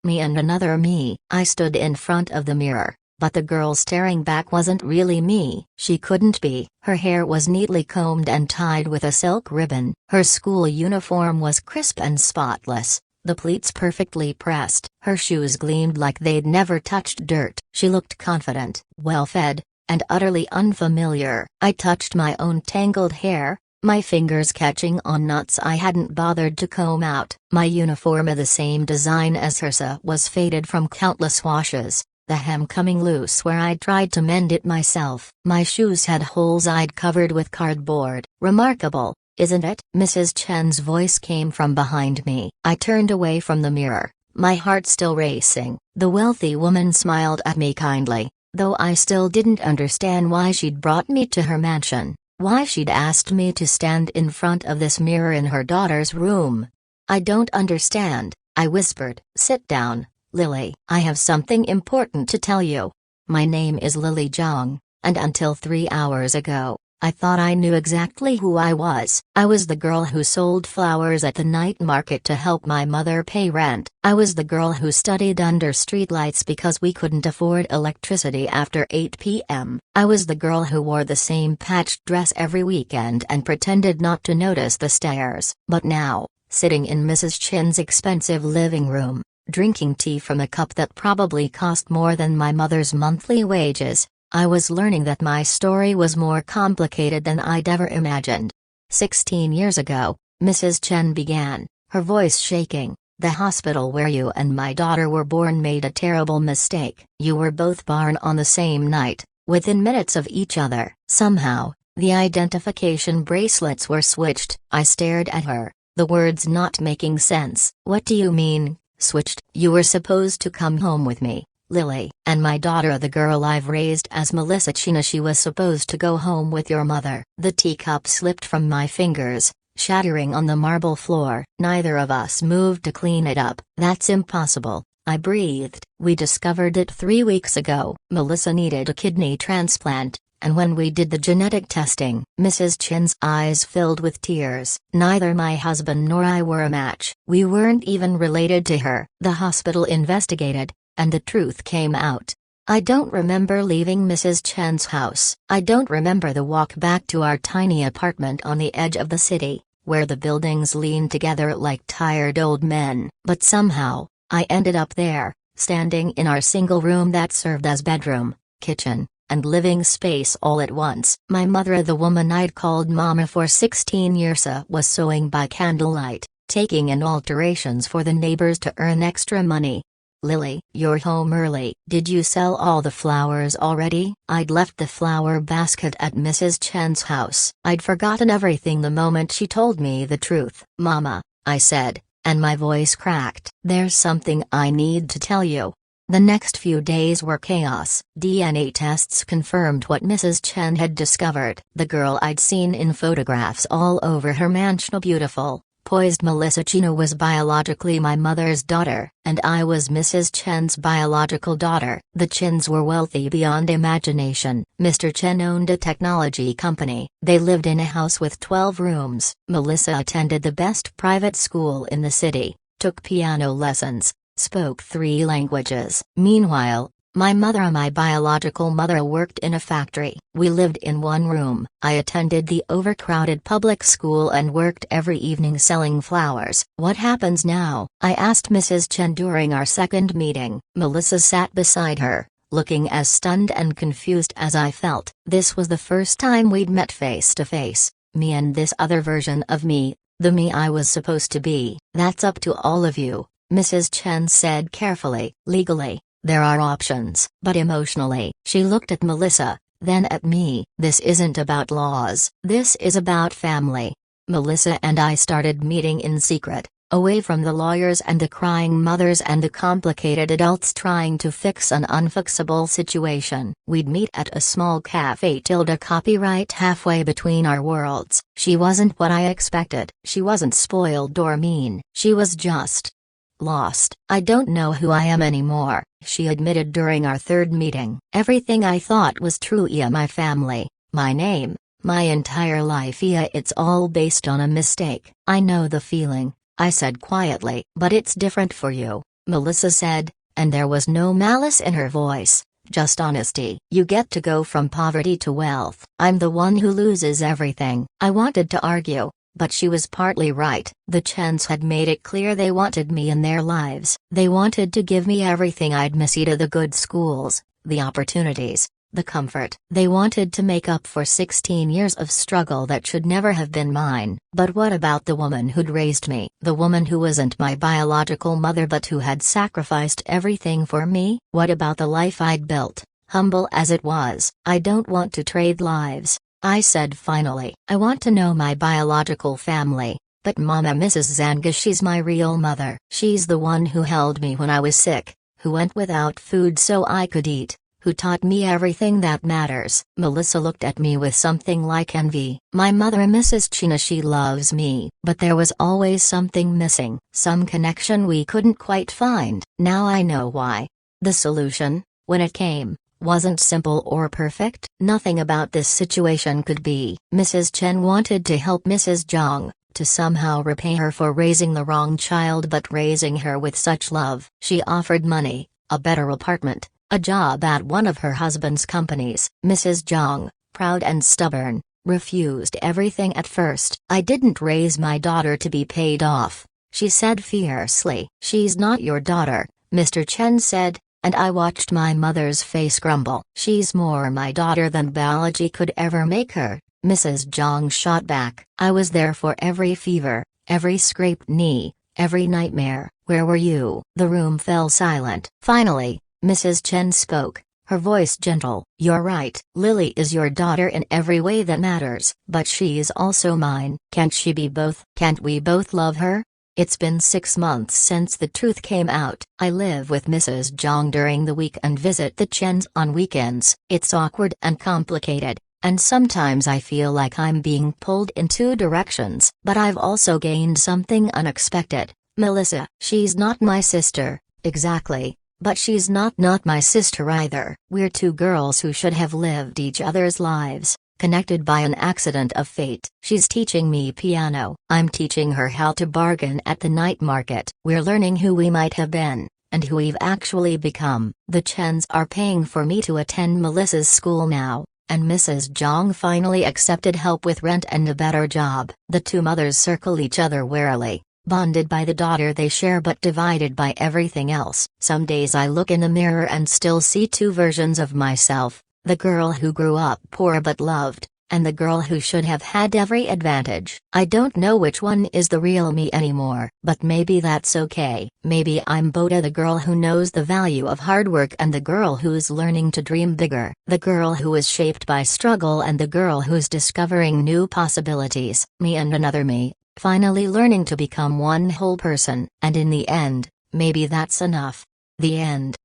Me and another me. I stood in front of the mirror, but the girl staring back wasn't really me. She couldn't be. Her hair was neatly combed and tied with a silk ribbon. Her school uniform was crisp and spotless, the pleats perfectly pressed. Her shoes gleamed like they'd never touched dirt. She looked confident, well-fed, and utterly unfamiliar. I touched my own tangled hair, my fingers catching on knots I hadn't bothered to comb out. My uniform, of the same design as hers, was faded from countless washes, the hem coming loose where I'd tried to mend it myself. My shoes had holes I'd covered with cardboard. Remarkable, isn't it? Mrs. Chen's voice came from behind me. I turned away from the mirror, my heart still racing. The wealthy woman smiled at me kindly, though I still didn't understand why she'd brought me to her mansion. Why she'd asked me to stand in front of this mirror in her daughter's room. I don't understand, I whispered. Sit down, Lily. I have something important to tell you. My name is Lily Zhang, and until 3 hours ago, I thought I knew exactly who I was. I was the girl who sold flowers at the night market to help my mother pay rent. I was the girl who studied under streetlights because we couldn't afford electricity after 8 p.m. I was the girl who wore the same patched dress every weekend and pretended not to notice the stares. But now, sitting in Mrs. Chen's expensive living room, drinking tea from a cup that probably cost more than my mother's monthly wages, I was learning that my story was more complicated than I'd ever imagined. 16 years ago, Mrs. Chen began, her voice shaking, the hospital where you and my daughter were born made a terrible mistake. You were both born on the same night, within minutes of each other. Somehow, the identification bracelets were switched. I stared at her, the words not making sense. What do you mean, switched? You were supposed to come home with me, Lily. And my daughter, the girl I've raised as Melissa Chena, she was supposed to go home with your mother. The teacup slipped from my fingers, shattering on the marble floor. Neither of us moved to clean it up. That's impossible, I breathed. We discovered it 3 weeks ago. Melissa needed a kidney transplant, and when we did the genetic testing, Mrs. Chen's eyes filled with tears. Neither my husband nor I were a match. We weren't even related to her. The hospital investigated, and the truth came out. I don't remember leaving Mrs. Chen's house. I don't remember the walk back to our tiny apartment on the edge of the city, where the buildings leaned together like tired old men. But somehow, I ended up there, standing in our single room that served as bedroom, kitchen, and living space all at once. My mother, the woman I'd called Mama for 16 years, was sewing by candlelight, taking in alterations for the neighbors to earn extra money. Lily, you're home early. Did you sell all the flowers already? I'd left the flower basket at Mrs. Chen's house. I'd forgotten everything the moment she told me the truth. Mama, I said, and my voice cracked. There's something I need to tell you. The next few days were chaos. DNA tests confirmed what Mrs. Chen had discovered. The girl I'd seen in photographs all over her mansion, beautiful, poised Melissa Chena, was biologically my mother's daughter, and I was Mrs. Chen's biological daughter. The Chens were wealthy beyond imagination. Mr. Chen owned a technology company. They lived in a house with 12 rooms. Melissa attended the best private school in the city, took piano lessons, spoke 3 languages. Meanwhile, my mother, my biological mother, worked in a factory. We lived in one room. I attended the overcrowded public school and worked every evening selling flowers. What happens now? I asked Mrs. Chen during our second meeting. Melissa sat beside her, looking as stunned and confused as I felt. This was the first time we'd met face to face, me and this other version of me, the me I was supposed to be. That's up to all of you, Mrs. Chen said carefully. Legally, there are options. But emotionally, she looked at Melissa, then at me. This isn't about laws. This is about family. Melissa and I started meeting in secret, away from the lawyers and the crying mothers and the complicated adults trying to fix an unfixable situation. We'd meet at a small cafe, copyright halfway between our worlds. She wasn't what I expected. She wasn't spoiled or mean. She was just lost. I don't know who I am anymore, she admitted during our third meeting. Everything I thought was true, yeah, my family, my name, my entire life, yeah, it's all based on a mistake. I know the feeling, I said quietly. But it's different for you. Melissa said, and there was no malice in her voice, just honesty. You get to go from poverty to wealth. I'm the one who loses everything. I wanted to argue, but she was partly right. The Chens had made it clear they wanted me in their lives. They wanted to give me everything I'd miss: the good schools, the opportunities, the comfort. They wanted to make up for 16 years of struggle that should never have been mine. But what about the woman who'd raised me? The woman who wasn't my biological mother but who had sacrificed everything for me? What about the life I'd built, humble as it was? I don't want to trade lives, I said finally. I want to know my biological family. But Mama, Mrs. Zanga, she's my real mother. She's the one who held me when I was sick, who went without food so I could eat, who taught me everything that matters. Melissa looked at me with something like envy. My mother, Mrs. Chena, she loves me. But there was always something missing, some connection we couldn't quite find. Now I know why. The solution, when it came, wasn't simple or perfect. Nothing about this situation could be. Mrs. Chen wanted to help Mrs. Zhang, to somehow repay her for raising the wrong child but raising her with such love. She offered money, a better apartment, a job at one of her husband's companies. Mrs. Zhang, proud and stubborn, refused everything at first. I didn't raise my daughter to be paid off, she said fiercely. She's not your daughter, Mr. Chen said, and I watched my mother's face crumble. She's more my daughter than biology could ever make her, Mrs. Zhang shot back. I was there for every fever, every scraped knee, every nightmare. Where were you? The room fell silent. Finally, Mrs. Chen spoke, her voice gentle. You're right. Lily is your daughter in every way that matters, but she's also mine. Can't she be both? Can't we both love her? It's been 6 months since the truth came out. I live with Mrs. Zhang during the week and visit the Chens on weekends. It's awkward and complicated, and sometimes I feel like I'm being pulled in 2 directions. But I've also gained something unexpected. Melissa, she's not my sister, exactly. But she's not my sister either. We're 2 girls who should have lived each other's lives, connected by an accident of fate. She's teaching me piano. I'm teaching her how to bargain at the night market. We're learning who we might have been, and who we've actually become. The Chens are paying for me to attend Melissa's school now, and Mrs. Zhang finally accepted help with rent and a better job. The 2 mothers circle each other warily, bonded by the daughter they share but divided by everything else. Some days I look in the mirror and still see 2 versions of myself, the girl who grew up poor but loved, and the girl who should have had every advantage. I don't know which one is the real me anymore, but maybe that's okay. Maybe I'm Boda, the girl who knows the value of hard work and the girl who's learning to dream bigger, the girl who is shaped by struggle and the girl who's discovering new possibilities. Me and another me, finally learning to become one whole person. And in the end, maybe that's enough. The end.